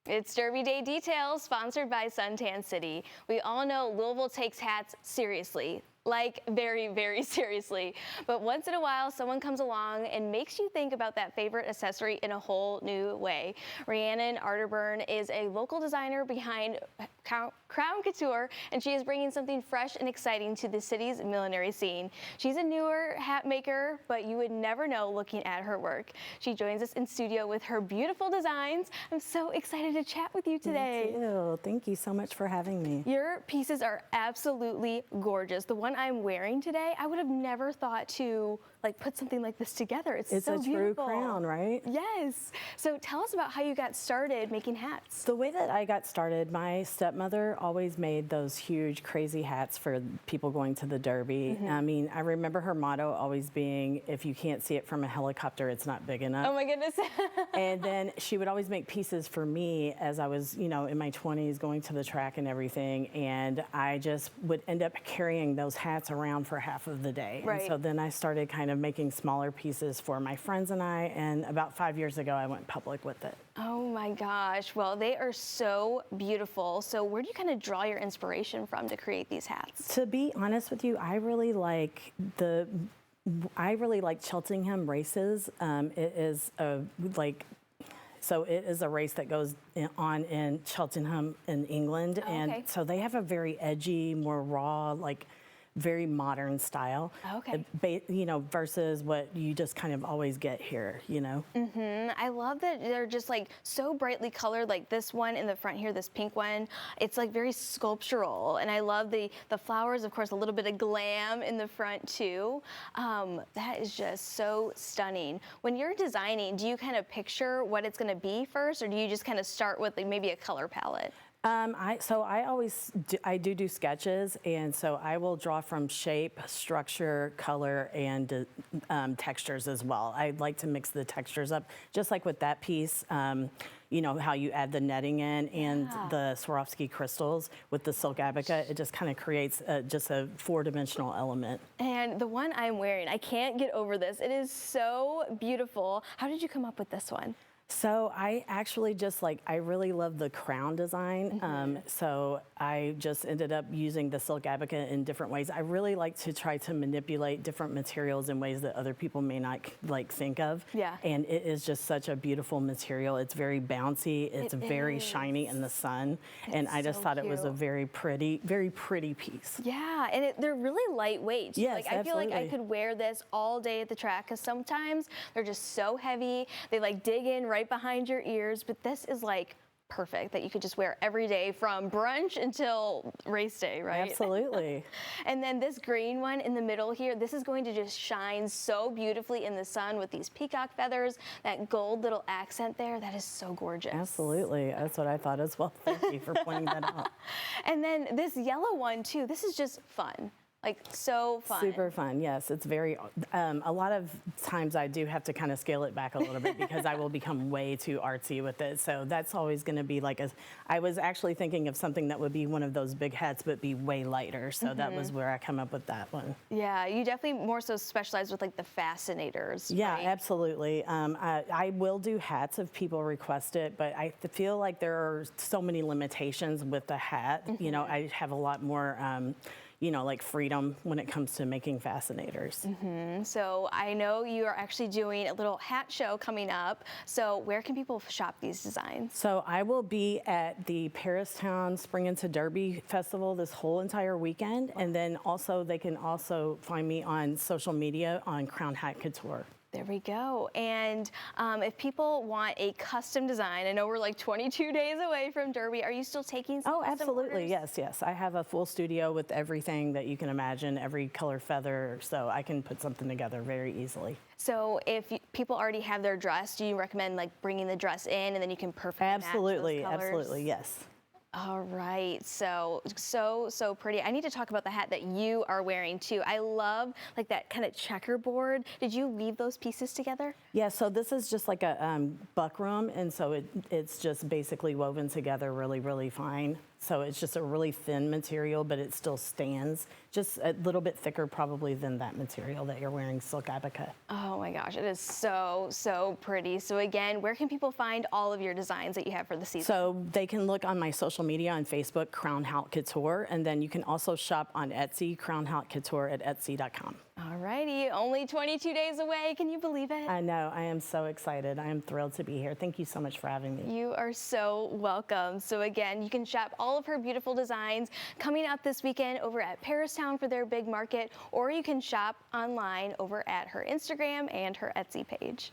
It's Derby Day Details, sponsored by Suntan City. We all know Louisville takes hats seriously. Like very, very seriously. But once in a while, someone comes along and makes you think about that favorite accessory in a whole new way. Rhiannon Arterburn is a local designer behind Crown Couture, and she is bringing something fresh and exciting to the city's millinery scene. She's a newer hat maker, but you would never know looking at her work. She joins us in studio with her beautiful designs. I'm so excited to chat with you today. Me too. Thank you so much for having me. Your pieces are absolutely gorgeous. The one I'm wearing today, I would have never thought to put something like this together. It's so a beautiful. True crown, right? Yes. So tell us about how you got started making hats. The way that I got started, my stepmother always made those huge, crazy hats for people going to the Derby. I mean, I remember her motto always being, if you can't see it from a helicopter, it's not big enough. Oh my goodness. And then she would always make pieces for me as I was, in my 20s going to the track and everything. And I just would end up carrying those hats around for half of the day. Right. And so then I started kind of making smaller pieces for my friends and I. And about 5 years ago, I went public with it. Oh my gosh. Well, they are so beautiful. So where do you kind of draw your inspiration from to create these hats? To be honest with you, I really like Cheltenham races. It is so it is a race that goes on in Cheltenham in England. Oh, and okay. so they have a very edgy, more raw, very modern style. Okay. Versus what you just kind of always get here, I love that they're just so brightly colored, like this one in the front here, this pink one. It's very sculptural, and I love the flowers, of course, a little bit of glam in the front too. That is just so stunning. When you're designing, do you kind of picture what it's going to be first, or do you just kind of start with maybe a color palette? I do sketches, and so I will draw from shape, structure, color, and textures as well. I like to mix the textures up, just like with that piece. How you add the netting in and the Swarovski crystals with the silk abaca, it just kind of creates just a four-dimensional element. And the one I'm wearing, I can't get over this. It is so beautiful. How did you come up with this one? So I actually I really love the crown design. So I just ended up using the silk abaca in different ways. I really like to try to manipulate different materials in ways that other people may not think of. Yeah. And it is just such a beautiful material. It's very bouncy. It's very shiny in the sun. And I just thought it was a very pretty piece. Yeah, and they're really lightweight. Yes, I feel like I absolutely. could wear this all day at the track, because sometimes they're just so heavy. They dig in right behind your ears, but this is perfect that you could just wear every day from brunch until race day, right? Absolutely. And then this green one in the middle here, this is going to just shine so beautifully in the sun with these peacock feathers, that gold little accent there. That is so gorgeous. Absolutely. That's what I thought as well. Thank you for pointing that out. And then this yellow one too, this is just fun. So fun. Super fun, yes. It's very, a lot of times I do have to kind of scale it back a little bit because I will become way too artsy with it. So that's always going to be I was actually thinking of something that would be one of those big hats, but be way lighter. So that was where I come up with that one. Yeah, you definitely more so specialize with the fascinators. Yeah, right? absolutely. I will do hats if people request it, but I feel like there are so many limitations with the hat. I have a lot more freedom when it comes to making fascinators. So I know you are actually doing a little hat show coming up. So where can people shop these designs? So I will be at the Paristown Spring into Derby Festival this whole entire weekend. And then also they can also find me on social media on Crown Hat Couture. There we go. And if people want a custom design, I know we're 22 days away from Derby. Are you still taking some custom absolutely. orders? Yes. I have a full studio with everything that you can imagine, every color feather, so I can put something together very easily. So if people already have their dress, do you recommend bringing the dress in and then you can perfectly match those colors? Absolutely, yes. All right, so pretty. I need to talk about the hat that you are wearing too. I love that kind of checkerboard. Did you weave those pieces together? Yeah, so this is just like a buckram, and so it's just basically woven together really, really fine. So it's just a really thin material, but it still stands. Just a little bit thicker probably than that material that you're wearing, silk abaca. Oh my gosh, it is so, so pretty. So again, where can people find all of your designs that you have for the season? So they can look on my social media on Facebook, Crown Haute Couture, and then you can also shop on Etsy, Crown Haute Couture at Etsy.com. Alrighty, only 22 days away. Can you believe it? I know, I am so excited. I am thrilled to be here. Thank you so much for having me. You are so welcome. So again, you can shop all of her beautiful designs coming up this weekend over at Paristown for their big market, or you can shop online over at her Instagram and her Etsy page.